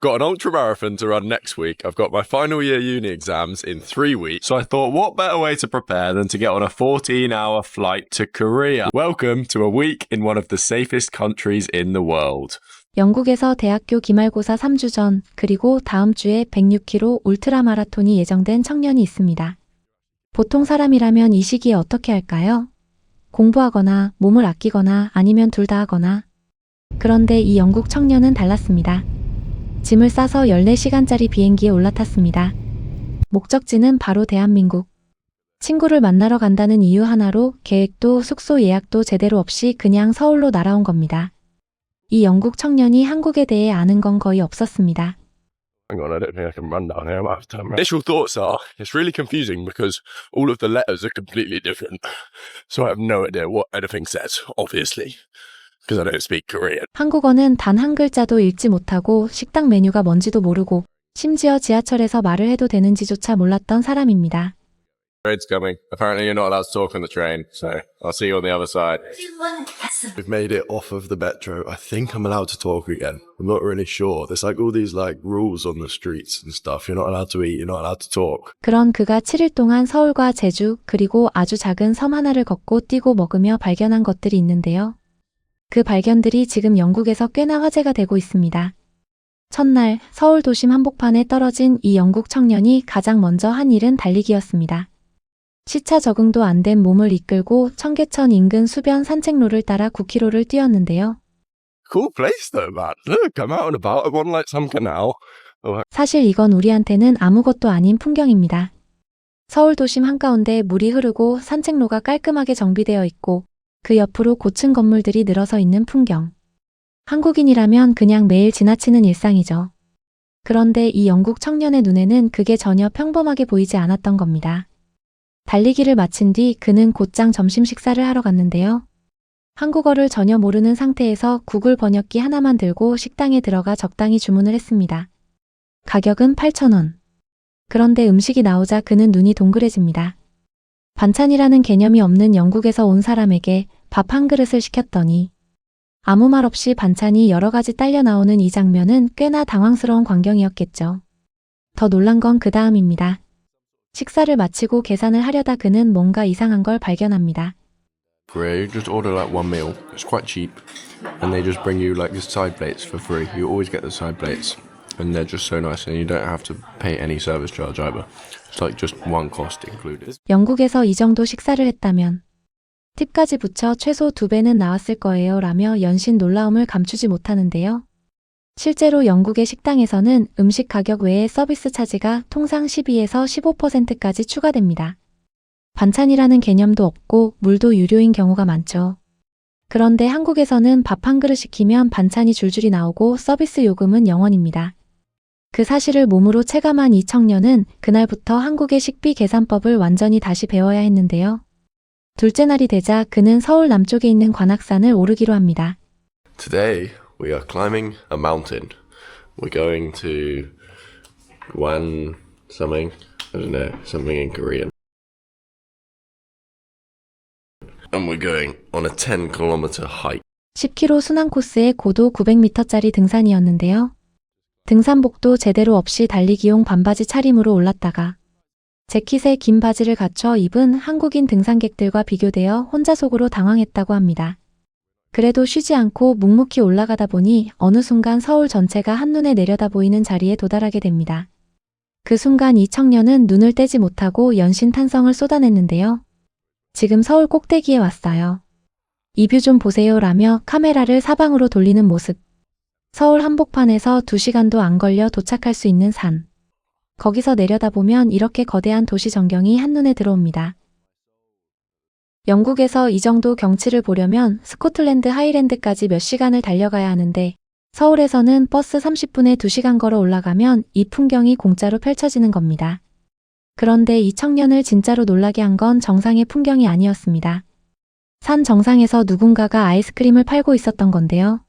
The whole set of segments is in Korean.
Got an ultra marathon to run next week. I've got my final year uni exams in 3 weeks. So I thought, what better way to prepare than to get on a 14-hour flight to Korea? Welcome to a week in one of the safest countries in the world. 영국에서 대학교 기말고사 3주 전, 그리고 다음 주에 106km 울트라 마라톤이 예정된 청년이 있습니다. 보통 사람이라면 이 시기에 어떻게 할까요? 공부하거나 몸을 아끼거나 아니면 둘 다 하거나. 그런데 이 영국 청년은 달랐습니다. 짐을 싸서 14시간짜리 비행기에 올라탔습니다. 목적지는 바로 대한민국. 친구를 만나러 간다는 이유 하나로 계획도 숙소 예약도 제대로 없이 그냥 서울로 날아온 겁니다. 이 영국 청년이 한국에 대해 아는 건 거의 없었습니다. Hang on, I don't think I can run down here. I might have to turn around. Initial thoughts are, it's really confusing because all of the letters are completely different. So I have no idea what anything says, obviously, because I don't speak Korean. 한국어는 단 한 글자도 읽지 못하고 식당 메뉴가 뭔지도 모르고 심지어 지하철에서 말을 해도 되는지조차 몰랐던 사람입니다. Train's coming. Apparently you're not allowed to talk on the train, so I'll see you on the other side. We've made it off of the metro. I think I'm allowed to talk again. I'm not really sure. There's like all these like rules on the streets and stuff. You're not allowed to eat, you're not allowed to talk. 그런 그가 7일 동안 서울과 제주 그리고 아주 작은 섬 하나를 걷고 뛰고 먹으며 발견한 것들이 있는데요. 그 발견들이 지금 영국에서 꽤나 화제가 되고 있습니다. 첫날 서울 도심 한복판에 떨어진 이 영국 청년이 가장 먼저 한 일은 달리기였습니다. 시차 적응도 안 된 몸을 이끌고 청계천 인근 수변 산책로를 따라 9km를 뛰었는데요. Cool place though, man. Look, I'm out and about. I'm on like some canal. 사실 이건 우리한테는 아무것도 아닌 풍경입니다. 서울 도심 한가운데 물이 흐르고 산책로가 깔끔하게 정비되어 있고 그 옆으로 고층 건물들이 늘어서 있는 풍경. 한국인이라면 그냥 매일 지나치는 일상이죠. 그런데 이 영국 청년의 눈에는 그게 전혀 평범하게 보이지 않았던 겁니다. 달리기를 마친 뒤 그는 곧장 점심 식사를 하러 갔는데요. 한국어를 전혀 모르는 상태에서 구글 번역기 하나만 들고 식당에 들어가 적당히 주문을 했습니다. 가격은 8,000원. 그런데 음식이 나오자 그는 눈이 동그래집니다. 반찬이라는 개념이 없는 영국에서 온 사람에게 밥 한 그릇을 시켰더니 아무 말 없이 반찬이 여러 가지 딸려 나오는 이 장면은 꽤나 당황스러운 광경이었겠죠. 더 놀란 건 그 다음입니다. 식사를 마치고 계산을 하려다 그는 뭔가 이상한 걸 발견합니다. Korea, you just order like one meal. It's quite cheap, and they just bring you like the side plates for free. You always get the side plates, and they're just so nice, and you don't have to pay any service charge either. It's like just one cost included. 영국에서 이 정도 식사를 했다면 팁까지 붙여 최소 2배는 나왔을 거예요 라며 연신 놀라움을 감추지 못하는데요. 실제로 영국의 식당에서는 음식 가격 외에 서비스 차지가 통상 12에서 15%까지 추가됩니다. 반찬이라는 개념도 없고 물도 유료인 경우가 많죠. 그런데 한국에서는 밥 한 그릇 시키면 반찬이 줄줄이 나오고 서비스 요금은 0원입니다. 그 사실을 몸으로 체감한 이 청년은 그날부터 한국의 식비 계산법을 완전히 다시 배워야 했는데요. 둘째 날이 되자 그는 서울 남쪽에 있는 관악산을 오르기로 합니다. Today we are climbing a mountain. We're going to Gwan something. I don't know, something in Korean. And we're going on a 10km hike. 10km 순환 코스의 고도 900m짜리 등산이었는데요. 등산복도 제대로 없이 달리기용 반바지 차림으로 올랐다가 재킷에 긴 바지를 갖춰 입은 한국인 등산객들과 비교되어 혼자 속으로 당황했다고 합니다. 그래도 쉬지 않고 묵묵히 올라가다 보니 어느 순간 서울 전체가 한눈에 내려다 보이는 자리에 도달하게 됩니다. 그 순간 이 청년은 눈을 떼지 못하고 연신 탄성을 쏟아냈는데요. 지금 서울 꼭대기에 왔어요. 이 뷰 좀 보세요 라며 카메라를 사방으로 돌리는 모습. 서울 한복판에서 2시간도 안 걸려 도착할 수 있는 산. 거기서 내려다보면 이렇게 거대한 도시 전경이 한눈에 들어옵니다. 영국에서 이 정도 경치를 보려면 스코틀랜드 하이랜드까지 몇 시간을 달려가야 하는데 서울에서는 버스 30분에 2시간 걸어 올라가면 이 풍경이 공짜로 펼쳐지는 겁니다. 그런데 이 청년을 진짜로 놀라게 한 건 정상의 풍경이 아니었습니다. 산 정상에서 누군가가 아이스크림을 팔고 있었던 건데요.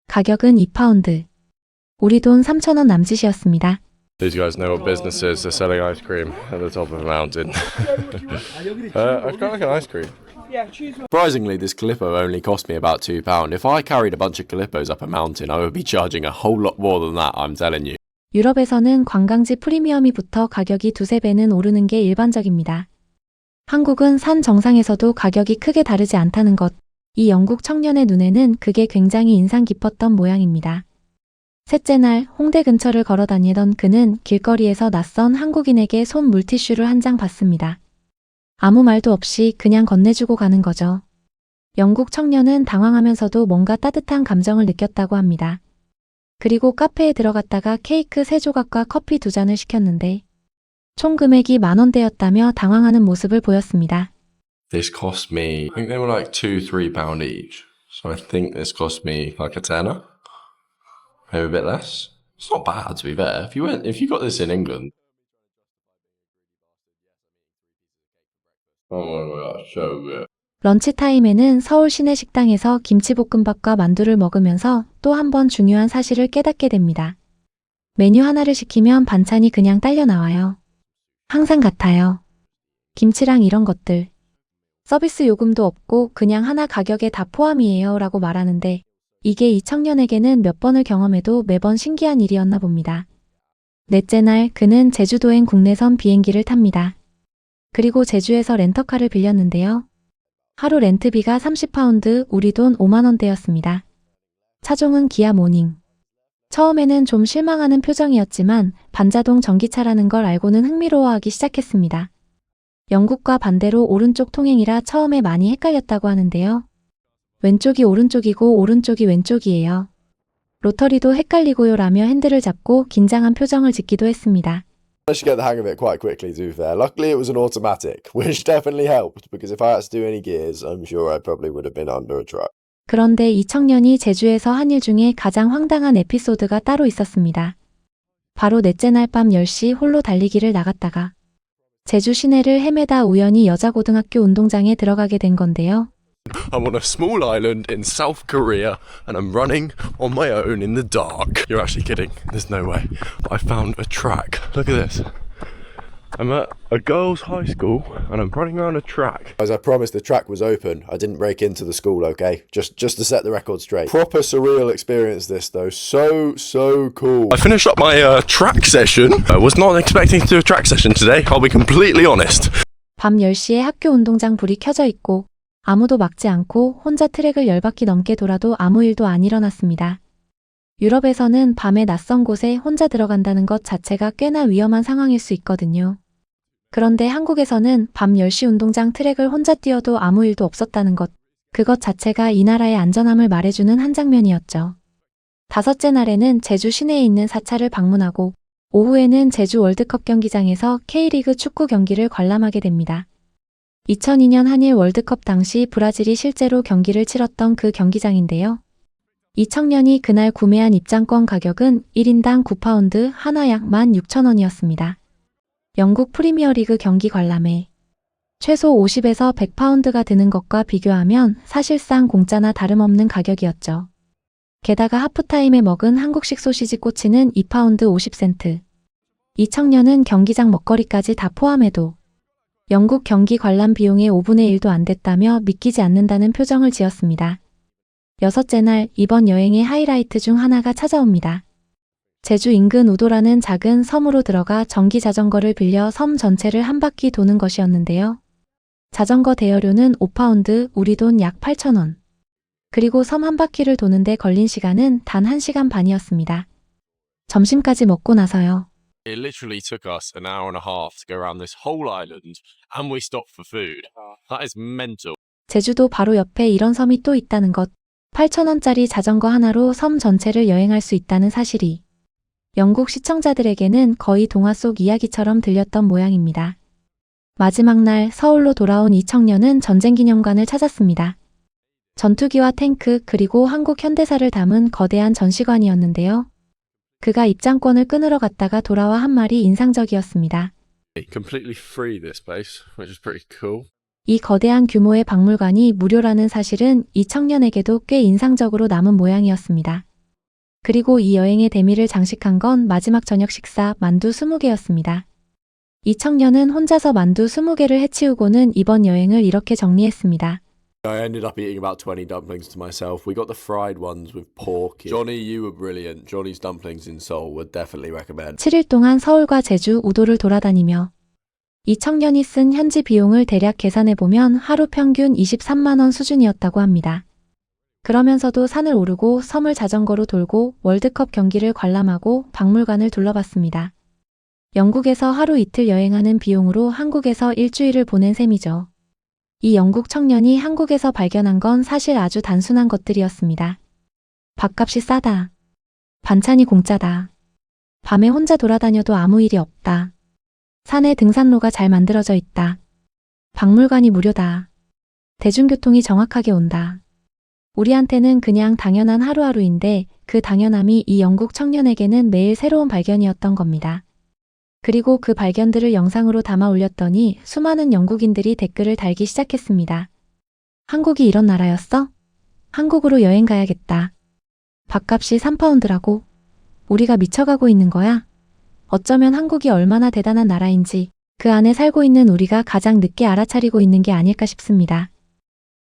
가격은 2파운드. 우리 돈 3,000원 남짓이었습니다. These guys know what business is. They're selling ice cream at the top of a mountain. I'd quite like an ice cream. Surprisingly, this Calippo only cost me about £2. If I carried a bunch of Calippos up a mountain, I would be charging a whole lot more than that, I'm telling you. 유럽에서는 관광지 프리미엄이 붙어 가격이 두세 배는 오르는 게 일반적입니다. 한국은 산 정상에서도 가격이 크게 다르지 않다는 것, 이 영국 청년의 눈에는 그게 굉장히 인상 깊었던 모양입니다. 셋째 날 홍대 근처를 걸어 다니던 그는 길거리에서 낯선 한국인에게 손 물티슈를 한 장 받습니다. 아무 말도 없이 그냥 건네주고 가는 거죠. 영국 청년은 당황하면서도 뭔가 따뜻한 감정을 느꼈다고 합니다. 그리고 카페에 들어갔다가 케이크 3조각과 커피 2잔을 시켰는데 총 금액이 $10,000대였다며 당황하는 모습을 보였습니다. This cost me, I think they were like £2-3 each. So I think this cost me like a tenner. Maybe a bit less. It's not bad to be fair. If you got this in England. Oh my god, so good. 런치타임에는 서울 시내 식당에서 김치볶음밥과 만두를 먹으면서 또 한 번 중요한 사실을 깨닫게 됩니다. 메뉴 하나를 시키면 반찬이 그냥 딸려 나와요. 항상 같아요. 김치랑 이런 것들. 서비스 요금도 없고 그냥 하나 가격에 다 포함이에요 라고 말하는데 이게 이 청년에게는 몇 번을 경험해도 매번 신기한 일이었나 봅니다. 넷째 날 그는 제주도행 국내선 비행기를 탑니다. 그리고 제주에서 렌터카를 빌렸는데요. 하루 렌트비가 30파운드, 우리 돈 5만원대였습니다. 차종은 기아 모닝. 처음에는 좀 실망하는 표정이었지만 반자동 전기차라는 걸 알고는 흥미로워하기 시작했습니다. 영국과 반대로 오른쪽 통행이라 처음에 많이 헷갈렸다고 하는데요. 왼쪽이 오른쪽이고 오른쪽이 왼쪽이에요. 로터리도 헷갈리고요 라며 핸들을 잡고 긴장한 표정을 짓기도 했습니다. I managed to get the hang of it quite quickly, to be fair. Luckily, it was an automatic, which definitely helped, because if I had to do any gears, I'm sure I probably would have been under a truck. 그런데 이 청년이 제주에서 한 일 중에 가장 황당한 에피소드가 따로 있었습니다. 바로 넷째 날 밤 10시 홀로 달리기를 나갔다가 제주 시내를 헤매다 우연히 여자고등학교 운동장에 들어가게 된 건데요. I'm on a small island in South Korea and I'm running on my own in the dark. You're actually kidding. There's no way. But I found a track. Look at this. I'm at a girls' high school and I'm running around a track. As I promised, the track was open. I didn't break into the school, okay? Just to set the record straight. Proper surreal experience this though. So cool. I finished up my track session. I was not expecting to do a track session today. I'll be completely honest. 밤 10시에 학교 운동장 불이 켜져 있고 아무도 막지 않고 혼자 트랙을 10바퀴 넘게 돌아도 아무 일도 안 일어났습니다. 유럽에서는 밤에 낯선 곳에 혼자 들어간다는 것 자체가 꽤나 위험한 상황일 수 있거든요. 그런데 한국에서는 밤 10시 운동장 트랙을 혼자 뛰어도 아무 일도 없었다는 것, 그것 자체가 이 나라의 안전함을 말해주는 한 장면이었죠. 다섯째 날에는 제주 시내에 있는 사찰을 방문하고 오후에는 제주 월드컵 경기장에서 K리그 축구 경기를 관람하게 됩니다. 2002년 한일 월드컵 당시 브라질이 실제로 경기를 치렀던 그 경기장인데요. 이 청년이 그날 구매한 입장권 가격은 1인당 9파운드, 한화 약 16,000원이었습니다. 영국 프리미어리그 경기 관람에 최소 50에서 100파운드가 드는 것과 비교하면 사실상 공짜나 다름없는 가격이었죠. 게다가 하프타임에 먹은 한국식 소시지 꼬치는 2파운드 50센트. 이 청년은 경기장 먹거리까지 다 포함해도 영국 경기 관람 비용의 5분의 1도 안 됐다며 믿기지 않는다는 표정을 지었습니다. 여섯째 날 이번 여행의 하이라이트 중 하나가 찾아옵니다. 제주 인근 우도라는 작은 섬으로 들어가 전기 자전거를 빌려 섬 전체를 한 바퀴 도는 것이었는데요. 자전거 대여료는 5파운드, 우리 돈 약 8,000원. 그리고 섬 한 바퀴를 도는데 걸린 시간은 단 1시간 반이었습니다. 점심까지 먹고 나서요. It literally took us an hour and a half to go around this whole island and we stopped for food. That is mental. 제주도 바로 옆에 이런 섬이 또 있다는 것. 8,000원짜리 자전거 하나로 섬 전체를 여행할 수 있다는 사실이 영국 시청자들에게는 거의 동화 속 이야기처럼 들렸던 모양입니다. 마지막 날 서울로 돌아온 이 청년은 전쟁기념관을 찾았습니다. 전투기와 탱크 그리고 한국 현대사를 담은 거대한 전시관이었는데요. 그가 입장권을 끊으러 갔다가 돌아와 한 말이 인상적이었습니다. Completely free this place, which is pretty cool. 이 거대한 규모의 박물관이 무료라는 사실은 이 청년에게도 꽤 인상적으로 남은 모양이었습니다. 그리고 이 여행의 대미를 장식한 건 마지막 저녁 식사 만두 20개였습니다. 이 청년은 혼자서 만두 20개를 해치우고는 이번 여행을 이렇게 정리했습니다. I ended up eating about 20 dumplings to myself. We got the fried ones with pork. Johnny, you were brilliant. Johnny's dumplings in Seoul would definitely recommend. 7일 동안 서울과 제주, 우도를 돌아다니며 이 청년이 쓴 현지 비용을 대략 계산해보면 하루 평균 23만 원 수준이었다고 합니다. 그러면서도 산을 오르고 섬을 자전거로 돌고 월드컵 경기를 관람하고 박물관을 둘러봤습니다. 영국에서 하루 이틀 여행하는 비용으로 한국에서 일주일을 보낸 셈이죠. 이 영국 청년이 한국에서 발견한 건 사실 아주 단순한 것들이었습니다. 밥값이 싸다. 반찬이 공짜다. 밤에 혼자 돌아다녀도 아무 일이 없다. 산에 등산로가 잘 만들어져 있다. 박물관이 무료다. 대중교통이 정확하게 온다. 우리한테는 그냥 당연한 하루하루인데 그 당연함이 이 영국 청년에게는 매일 새로운 발견이었던 겁니다. 그리고 그 발견들을 영상으로 담아 올렸더니 수많은 영국인들이 댓글을 달기 시작했습니다. 한국이 이런 나라였어? 한국으로 여행 가야겠다. 밥값이 3파운드라고? 우리가 미쳐가고 있는 거야? 어쩌면 한국이 얼마나 대단한 나라인지 그 안에 살고 있는 우리가 가장 늦게 알아차리고 있는 게 아닐까 싶습니다.